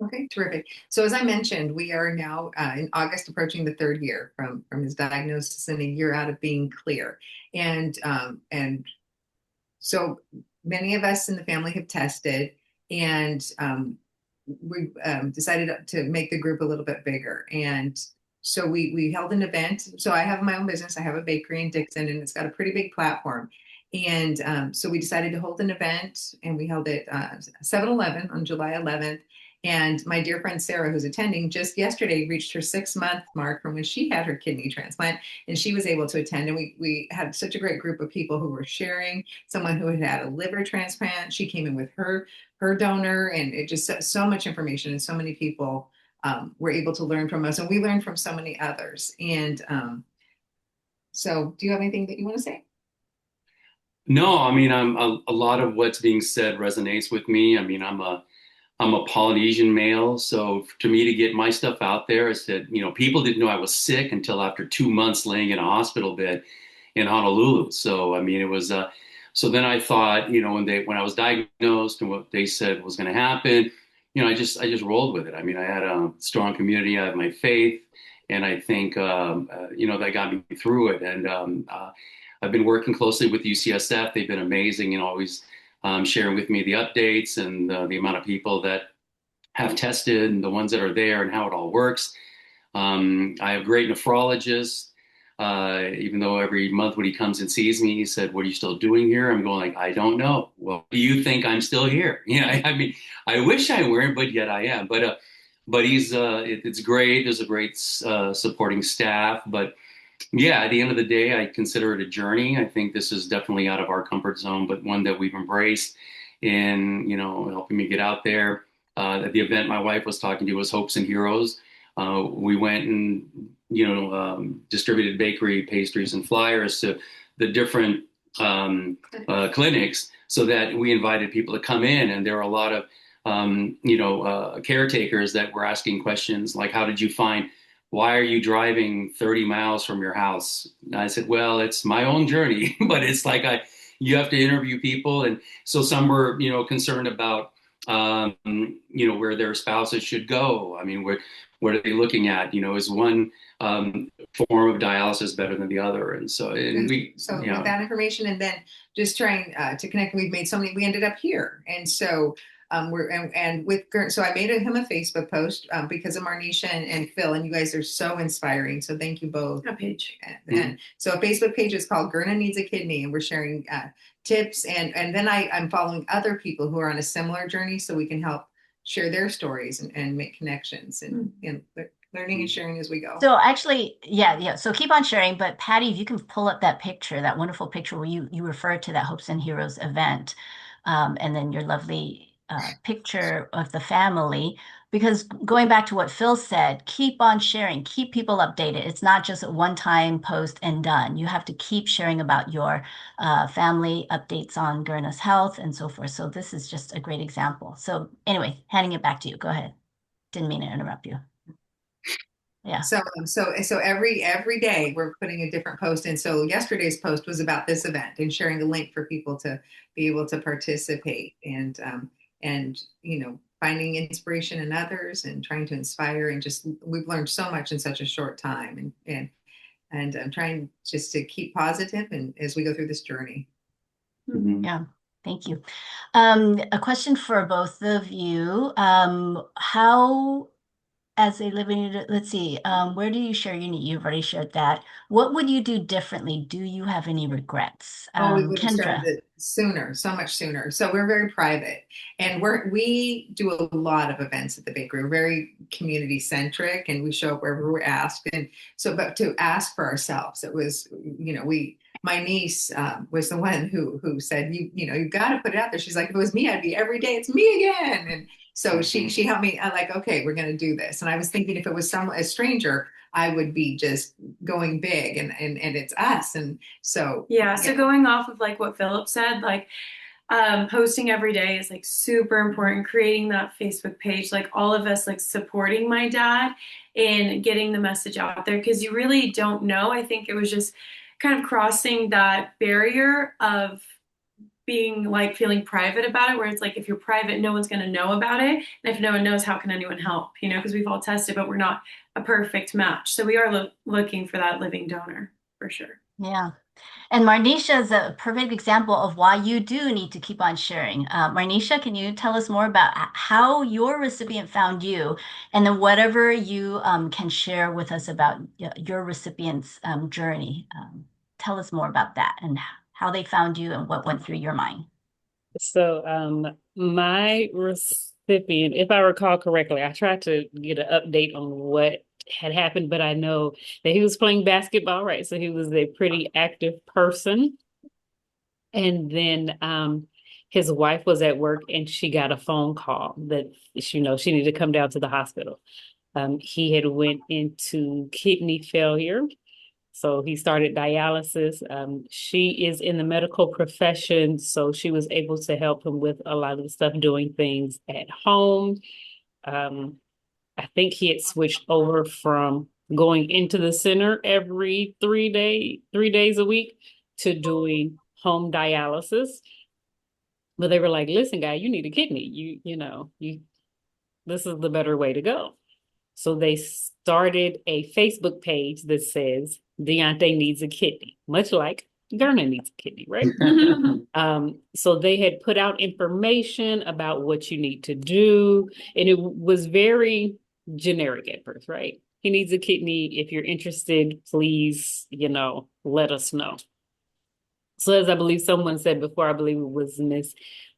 Okay, terrific. So as I mentioned, we are now in August approaching the third year from his diagnosis and a year out of being clear. And so many of us in the family have tested, and we decided to make the group a little bit bigger. And so we held an event. So I have my own business. I have a bakery in Dixon, and it's got a pretty big platform. And so we decided to hold an event, and we held it 7-Eleven on July 11th. And my dear friend Sarah, who's attending, just yesterday reached her 6-month mark from when she had her kidney transplant, and she was able to attend. And we had such a great group of people who were sharing. Someone who had a liver transplant, she came in with her donor, and it just so much information, and so many people were able to learn from us, and we learned from so many others. And so, do you have anything that you want to say? No, I mean, a lot of what's being said resonates with me. I mean, I'm a Polynesian male, so to me to get my stuff out there is that, people didn't know I was sick until after 2 months laying in a hospital bed in Honolulu. So, I mean, it was, so then I thought, when I was diagnosed and what they said was going to happen, I just rolled with it. I mean, I had a strong community, I have my faith, and I think, that got me through it. And I've been working closely with UCSF. They've been amazing and always sharing with me the updates and the amount of people that have tested and the ones that are there and how it all works. I have great nephrologists. Even though every month when he comes and sees me, he said, "What are you still doing here?" I'm going like, "I don't know." "Well, do you think I'm still here?" I mean, I wish I weren't, but yet I am. But it's great. There's a great supporting staff. But yeah, at the end of the day, I consider it a journey. I think this is definitely out of our comfort zone, but one that we've embraced in, helping me get out there. At the event my wife was talking to was Hopes and Heroes. We went and, distributed bakery pastries and flyers to the different clinics so that we invited people to come in. And there were a lot of, caretakers that were asking questions like, "How did you find why are you driving 30 miles from your house?" And I said, "Well, it's my own journey," but it's like you have to interview people. And so some were, concerned about, where their spouses should go. I mean, what are they looking at? Is one form of dialysis better than the other? And so, With that information, and then just trying to connect, we ended up here. And so so I made him a Facebook post because of Marnisha and Phil, and you guys are so inspiring. So thank you both. A page. And so a Facebook page is called Gerna Needs a Kidney, and we're sharing tips. And then I'm following other people who are on a similar journey so we can help share their stories and make connections and learning and sharing as we go. So actually, yeah. So keep on sharing. But Patty, if you can pull up that picture, that wonderful picture where you refer to that Hopes and Heroes event, and then your lovely picture of the family, because going back to what Phil said, keep on sharing, keep people updated. It's not just a one-time post and done. You have to keep sharing about your family updates on Gerna's health and so forth. So this is just a great example. So anyway, handing it back to you. Go ahead. Didn't mean to interrupt you. Yeah. So every day we're putting a different post in. So yesterday's post was about this event and sharing the link for people to be able to participate and finding inspiration in others and trying to inspire, and just we've learned so much in such a short time, and I'm trying just to keep positive and as we go through this journey. Mm-hmm. Yeah. Thank you. A question for both of you. How as a living, let's see, where do you share your need? You've already shared that. What would you do differently? Do you have any regrets? We would have started Kendra. it sooner, so much sooner. So we're very private, and we do a lot of events at the bakery. We're very community centric, and we show up wherever we're asked. And so, but to ask for ourselves, it was, my niece was the one who said, you've got to put it out there. She's like, if it was me, I'd be every day, it's me again. And so she helped me. I'm like, okay, we're going to do this. And I was thinking if it was a stranger, I would be just going big and it's us. And so, yeah. So going off of like what Philip said, like posting every day is like super important. Creating that Facebook page, like all of us like supporting my dad and getting the message out there because you really don't know. I think it was just kind of crossing that barrier of being like feeling private about it, where it's like if you're private, no one's going to know about it. And if no one knows, how can anyone help? Because we've all tested, but we're not a perfect match. So we are looking for that living donor for sure. Yeah. And Marnisha is a perfect example of why you do need to keep on sharing. Marnisha, can you tell us more about how your recipient found you, and then whatever you can share with us about your recipient's journey? Tell us more about that and how they found you and what went through your mind. So my recipient, if I recall correctly, I tried to get an update on what had happened, but I know that he was playing basketball, right? So he was a pretty active person. And then his wife was at work and she got a phone call that she needed to come down to the hospital. He had went into kidney failure. So he started dialysis. She is in the medical profession, so she was able to help him with a lot of the stuff, doing things at home. I think he had switched over from going into the center every 3 days a week to doing home dialysis. But they were like, listen, guy, you need a kidney. This is the better way to go. So they started a Facebook page that says Deontay needs a kidney, much like Gerna needs a kidney, right? So they had put out information about what you need to do, and it was very generic at first, right? He needs a kidney. If you're interested, please, let us know. So as I believe someone said before, I believe it was Miss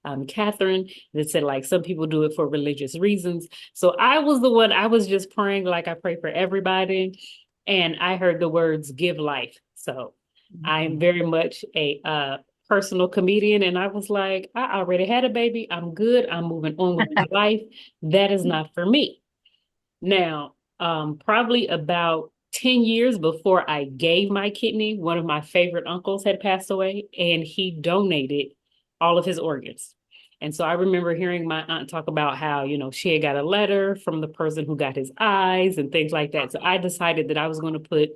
Kathryn, that said, like, some people do it for religious reasons. So I was just praying like I pray for everybody. And I heard the words give life. So I'm very much a personal comedian. And I was like, I already had a baby. I'm good. I'm moving on with my life. That is not for me. Now, probably about 10 years before I gave my kidney, one of my favorite uncles had passed away and he donated all of his organs. And so I remember hearing my aunt talk about how, she had got a letter from the person who got his eyes and things like that. So I decided that I was going to put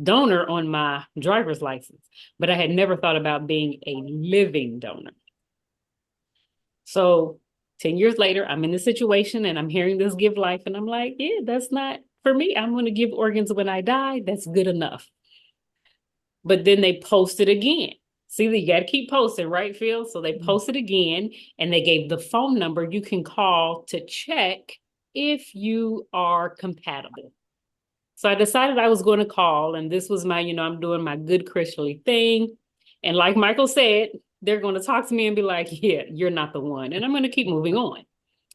donor on my driver's license, but I had never thought about being a living donor. So 10 years later, I'm in this situation and I'm hearing this give life and I'm like, yeah, that's not for me. I'm going to give organs when I die. That's good enough. But then they posted again. See, you got to keep posting, right, Phil? So they posted again and they gave the phone number you can call to check if you are compatible. So I decided I was going to call, and this was my, I'm doing my good Christianly thing. And like Michael said, they're going to talk to me and be like, yeah, you're not the one. And I'm going to keep moving on.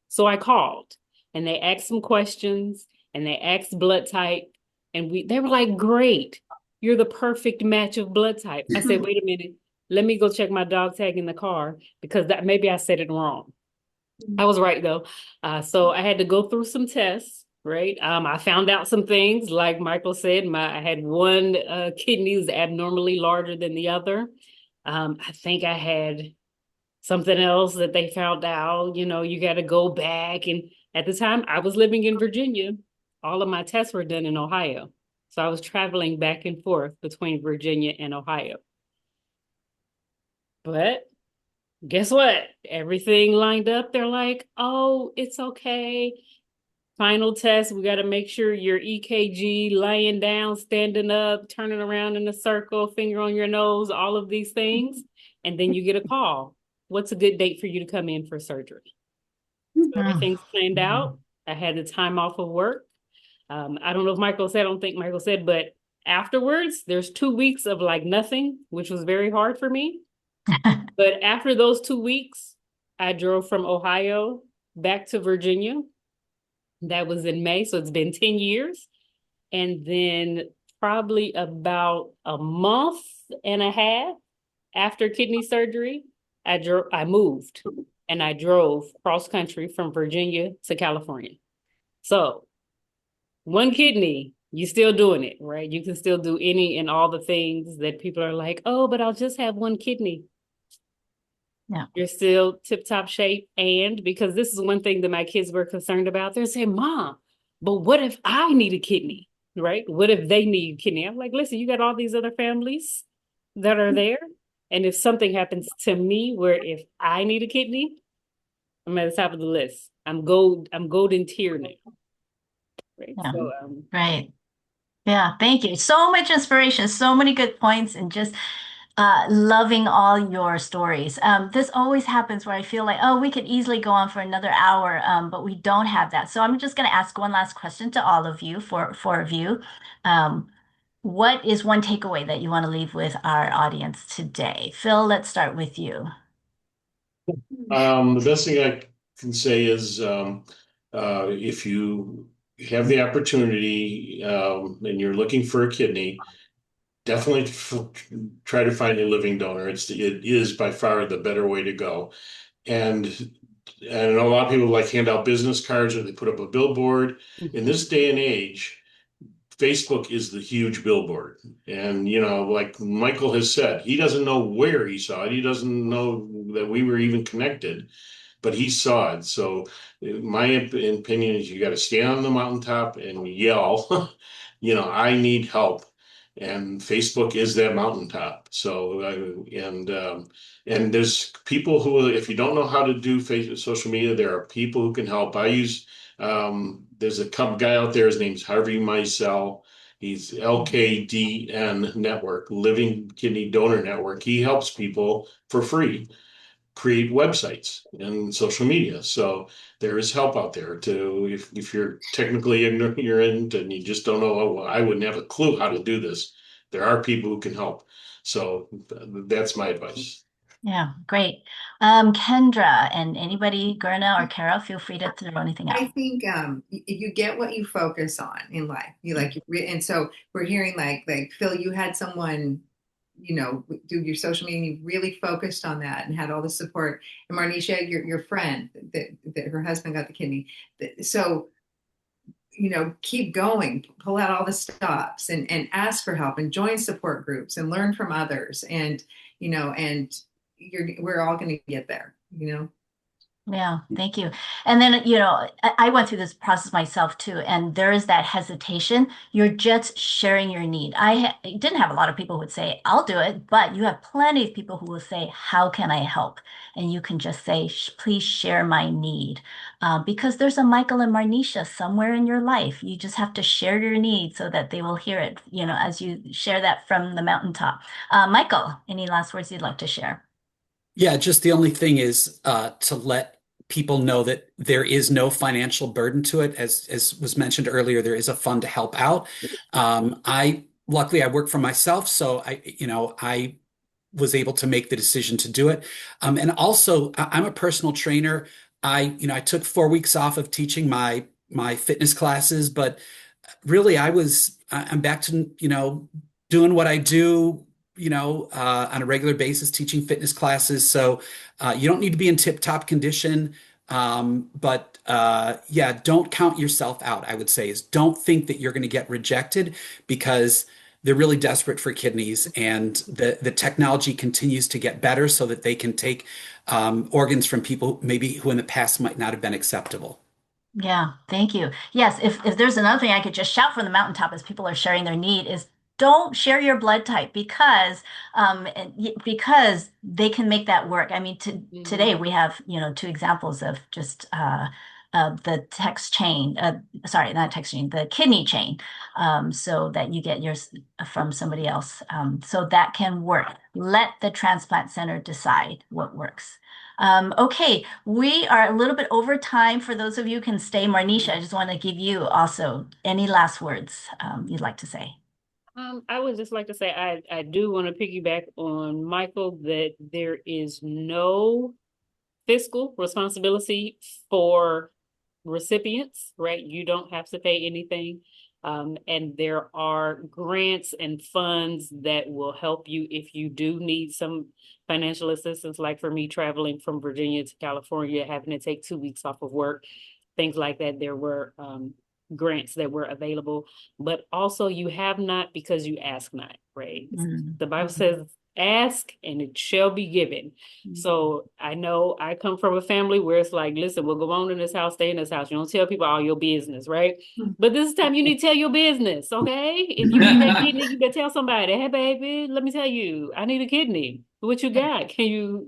So I called and they asked some questions and they asked blood type. And they were like, great, you're the perfect match of blood type. I said, wait a minute, let me go check my dog tag in the car because maybe I said it wrong. I was right though. So I had to go through some tests, right? I found out some things, like Michael said, I had one kidney was abnormally larger than the other. I think I had something else that they found out, you got to go back. And at the time I was living in Virginia, all of my tests were done in Ohio. So I was traveling back and forth between Virginia and Ohio. But guess what? Everything lined up. They're like, oh, it's okay. Final test, we got to make sure your EKG, laying down, standing up, turning around in a circle, finger on your nose, all of these things. And then you get a call. What's a good date for you to come in for surgery? So everything's planned out. I had the time off of work. I don't know if Michael said, I don't think Michael said, but afterwards, there's 2 weeks of like nothing, which was very hard for me. But after those 2 weeks, I drove from Ohio back to Virginia. That was in May, so it's been 10 years. And then probably about a month and a half after kidney surgery, I moved and I drove cross country from Virginia to California. So one kidney, you still doing it, right? You can still do any and all the things that people are like, oh, but I'll just have one kidney. Yeah. You're still tip-top shape. And because this is one thing that my kids were concerned about, they're saying, Mom, but what if I need a kidney, right? What if they need a kidney? I'm like, listen, you got all these other families that are there. And if something happens to me where if I need a kidney, I'm at the top of the list. I'm golden tier now. Right. Yeah. So Right. Yeah, thank you. So much inspiration, so many good points, and just loving all your stories. This always happens where I feel like, oh, we could easily go on for another hour, but we don't have that. So I'm just going to ask one last question to all of you, for four of you. What is one takeaway that you want to leave with our audience today? Phil, let's start with you. The best thing I can say is if you have the opportunity and you're looking for a kidney, definitely try to find a living donor. It is by far the better way to go. And I know a lot of people like hand out business cards or they put up a billboard. In this day and age, Facebook is the huge billboard. And, like Michael has said, he doesn't know where he saw it. He doesn't know that we were even connected, but he saw it. So my opinion is you got to stand on the mountaintop and yell, I need help. And Facebook is that mountaintop. So, and there's people who, if you don't know how to do Facebook, social media, there are people who can help. There's a guy out there, his name's Harvey Meisel. He's LKDN Network, Living Kidney Donor Network. He helps people for free create websites and social media. So there is help out there to, if you're technically ignorant and you just don't know, oh, well, I wouldn't have a clue how to do this. There are people who can help. So that's my advice. Yeah, great. Kendra, and anybody, Gerna or Carol, feel free to throw anything out. I think you get what you focus on in life. And so we're hearing like Phil, you had someone, do your social media, and you really focused on that and had all the support. And Marnisha, your friend that her husband got the kidney. So, keep going, pull out all the stops and ask for help and join support groups and learn from others. And, we're all going to get there. Yeah, thank you. And then, I went through this process myself too, and there is that hesitation. You're just sharing your need. I didn't have a lot of people who would say, I'll do it, but you have plenty of people who will say, how can I help? And you can just say, please share my need. Because there's a Michael and Marnisha somewhere in your life. You just have to share your need so that they will hear it, as you share that from the mountaintop. Michael, any last words you'd like to share? Yeah, just the only thing is to let people know that there is no financial burden to it. As was mentioned earlier, there is a fund to help out. Luckily I work for myself, so I was able to make the decision to do it. And also, I'm a personal trainer. I took 4 weeks off of teaching my fitness classes, but really I'm back to doing what I do on a regular basis, teaching fitness classes. So you don't need to be in tip-top condition. But yeah, don't count yourself out, I would say, is don't think that you're going to get rejected, because they're really desperate for kidneys, and the technology continues to get better so that they can take organs from people maybe who in the past might not have been acceptable. Yeah, thank you. Yes, if there's another thing I could just shout from the mountaintop as people are sharing their need is don't share your blood type, because they can make that work. I mean, today we have two examples of just the text chain. Sorry, not text chain, the kidney chain, so that you get yours from somebody else. So that can work. Let the transplant center decide what works. Okay, we are a little bit over time. For those of you who can stay, Marnisha, I just want to give you also any last words you'd like to say. I would just like to say I do want to piggyback on Michael that there is no fiscal responsibility for recipients, right? You don't have to pay anything. And there are grants and funds that will help you if you do need some financial assistance, like for me traveling from Virginia to California, having to take 2 weeks off of work, things like that. There were grants that were available, but also you have not because you ask not, right? The Bible says, ask and it shall be given. So I know I come from a family where it's like, listen, we'll go on in this house, stay in this house. You don't tell people all your business, right? But this time you need to tell your business, okay? If you need that kidney, you better tell somebody, hey baby, let me tell you, I need a kidney. What you got? Can you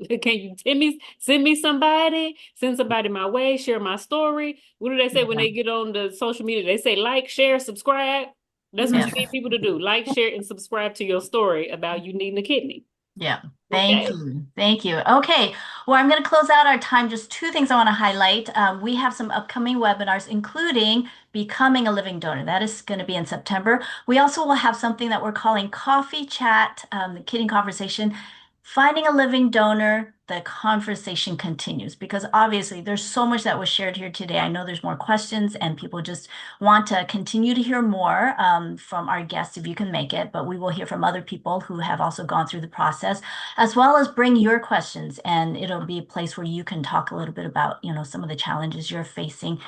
send me somebody, send somebody my way, share my story? What do they say when they get on the social media? They say like, share, subscribe. That's what you need people to do. Like, share, and subscribe to your story about you needing a kidney. Yeah. Thank you. Thank you. Okay. Well, I'm going to close out our time. Just two things I want to highlight. We have some upcoming webinars, including Becoming a Living Donor. That is going to be in September. We also will have something that we're calling Coffee Chat, the Kidding Conversation. Finding a living donor, the conversation continues because obviously there's so much that was shared here today. I know there's more questions and people just want to continue to hear more from our guests if you can make it, but we will hear from other people who have also gone through the process, as well as bring your questions, and it'll be a place where you can talk a little bit about, some of the challenges you're facing.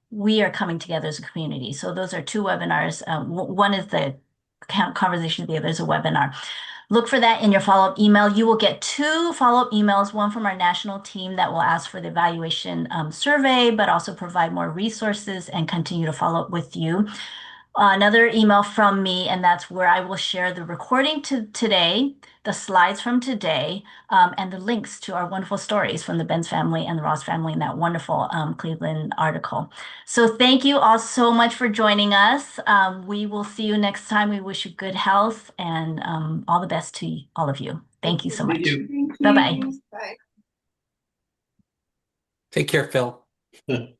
We are coming together as a community. So those are two webinars. One is the conversation, the other is a webinar. Look for that in your follow-up email. You will get two follow-up emails, one from our national team that will ask for the evaluation survey, but also provide more resources and continue to follow up with you. Another email from me, and that's where I will share the recording to today, the slides from today, and the links to our wonderful stories from the Benz family and the Ross family in that wonderful Cleveland article. So thank you all so much for joining us. We will see you next time. We wish you good health and all the best to all of you. Thank you so much. Bye-bye. Bye. Take care, Phil.